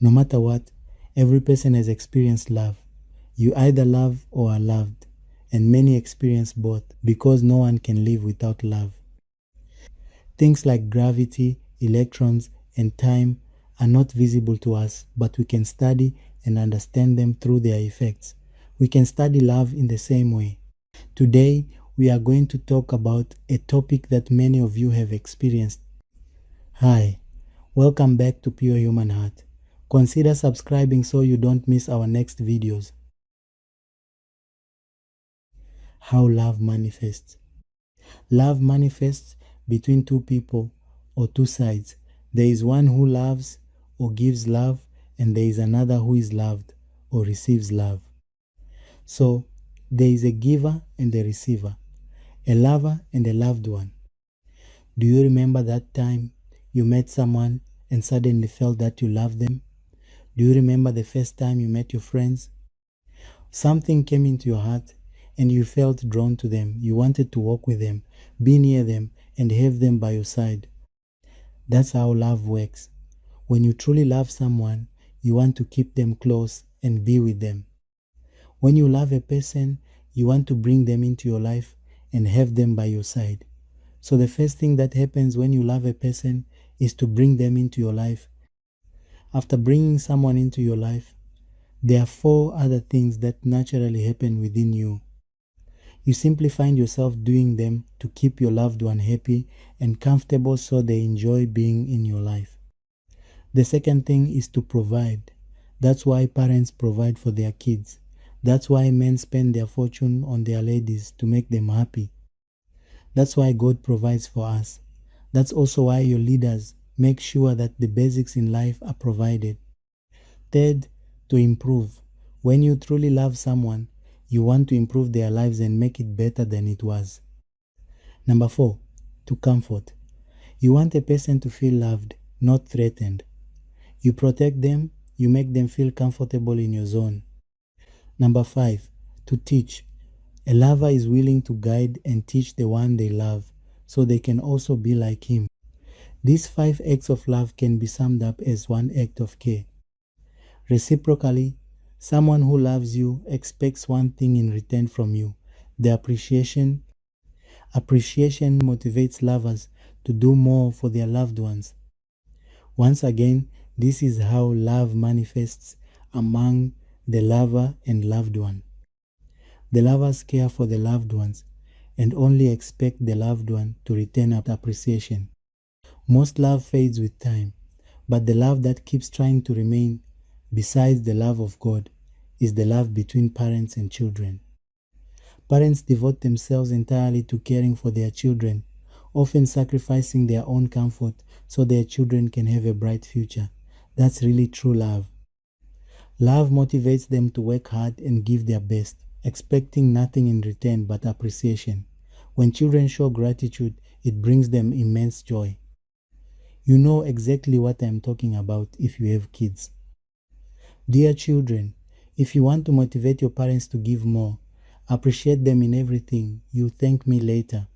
No matter what, every person has experienced love. You either love or are loved, and many experience both because no one can live without love. Things like gravity, electrons, and time are not visible to us, but we can study and understand them through their effects. We can study love in the same way. Today, we are going to talk about a topic that many of you have experienced. Hi, welcome back to Pure Human Heart. Consider subscribing so you don't miss our next videos. How love manifests. Love manifests between two people or two sides. There is one who loves or gives love, and there is another who is loved or receives love. So, there is a giver and a receiver, a lover and a loved one. Do you remember that time you met someone and suddenly felt that you loved them? Do you remember the first time you met your friends? Something came into your heart and you felt drawn to them. You wanted to walk with them, be near them, and have them by your side. That's how love works. When you truly love someone, you want to keep them close and be with them. When you love a person, you want to bring them into your life and have them by your side. So the first thing that happens when you love a person is to bring them into your life. After bringing someone into your life, there are 4 other things that naturally happen within you. You simply find yourself doing them to keep your loved one happy and comfortable so they enjoy being in your life. The second thing is to provide. That's why parents provide for their kids. That's why men spend their fortune on their ladies to make them happy. That's why God provides for us. That's also why your leaders make sure that the basics in life are provided. Third, to improve. When you truly love someone, you want to improve their lives and make it better than it was. Number 4, to comfort. You want a person to feel loved, not threatened. You protect them, you make them feel comfortable in your zone. Number 5, to teach. A lover is willing to guide and teach the one they love so they can also be like him. These 5 acts of love can be summed up as one act of care. Reciprocally, someone who loves you expects one thing in return from you, the appreciation. Appreciation motivates lovers to do more for their loved ones. Once again, this is how love manifests among the lover and loved one. The lovers care for the loved ones and only expect the loved one to return appreciation. Most love fades with time, but the love that keeps trying to remain, besides the love of God, is the love between parents and children. Parents devote themselves entirely to caring for their children, often sacrificing their own comfort so their children can have a bright future. That's really true love. Love motivates them to work hard and give their best, expecting nothing in return but appreciation. When children show gratitude, it brings them immense joy. You know exactly what I'm talking about if you have kids. Dear children, if you want to motivate your parents to give more, appreciate them in everything. You thank me later.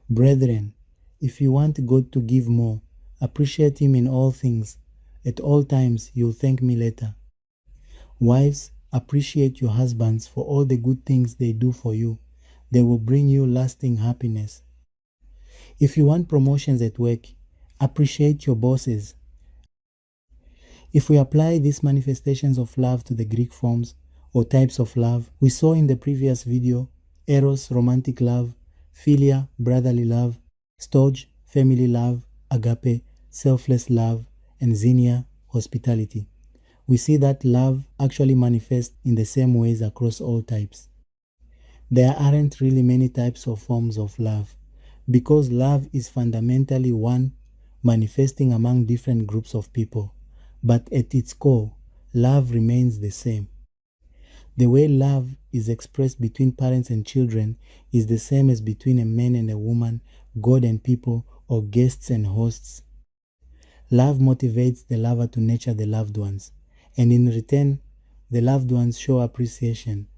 Brethren, if you want God to give more, appreciate Him in all things. At all times, you'll thank me later. Wives, appreciate your husbands for all the good things they do for you. They will bring you lasting happiness. If you want promotions at work, appreciate your bosses. If we apply these manifestations of love to the Greek forms or types of love we saw in the previous video, eros, romantic love, philia, brotherly love, storge, family love, agape, selfless love, and xenia, hospitality, we see that love actually manifests in the same ways across all types. There aren't really many types or forms of love, because love is fundamentally one manifesting among different groups of people, but at its core, love remains the same. The way love is expressed between parents and children is the same as between a man and a woman, God and people, or guests and hosts. Love motivates the lover to nurture the loved ones, and in return, the loved ones show appreciation.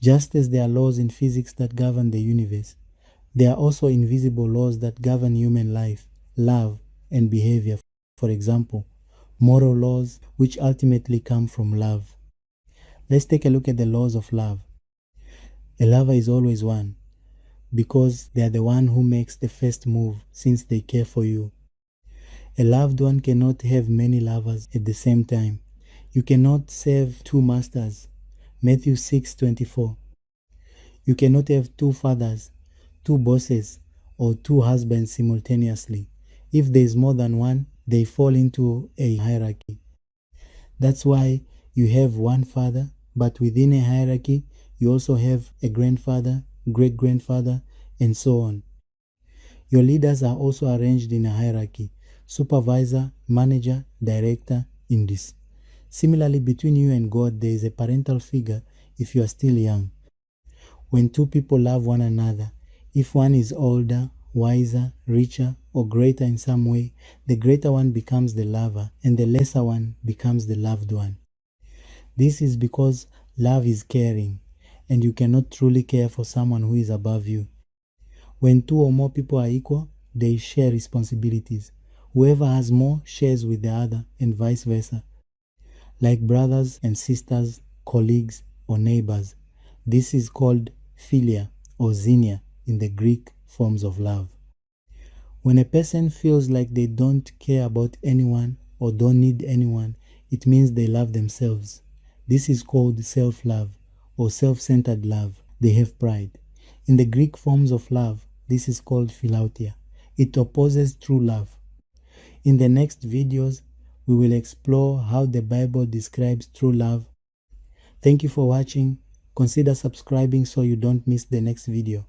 Just as there are laws in physics that govern the universe, there are also invisible laws that govern human life, love, and behavior. For example, moral laws, which ultimately come from love. Let's take a look at the laws of love. A lover is always one, because they are the one who makes the first move since they care for you. A loved one cannot have many lovers at the same time. You cannot serve two masters. Matthew 6:24. You cannot have two fathers, two bosses, or two husbands simultaneously. If there is more than one, they fall into a hierarchy. That's why you have one father, but within a hierarchy, you also have a grandfather, great-grandfather, and so on. Your leaders are also arranged in a hierarchy: supervisor, manager, director, in this. Similarly, between you and God, there is a parental figure if you are still young. When two people love one another, if one is older, wiser, richer, or greater in some way, the greater one becomes the lover and the lesser one becomes the loved one. This is because love is caring, and you cannot truly care for someone who is above you. When two or more people are equal, they share responsibilities. Whoever has more shares with the other, and vice versa. Like brothers and sisters, colleagues, or neighbors. This is called philia or xenia in the Greek forms of love. When a person feels like they don't care about anyone or don't need anyone, it means they love themselves. This is called self-love or self-centered love. They have pride. In the Greek forms of love, this is called philautia. It opposes true love. In the next videos, we will explore how the Bible describes true love. Thank you for watching. Consider subscribing so you don't miss the next video.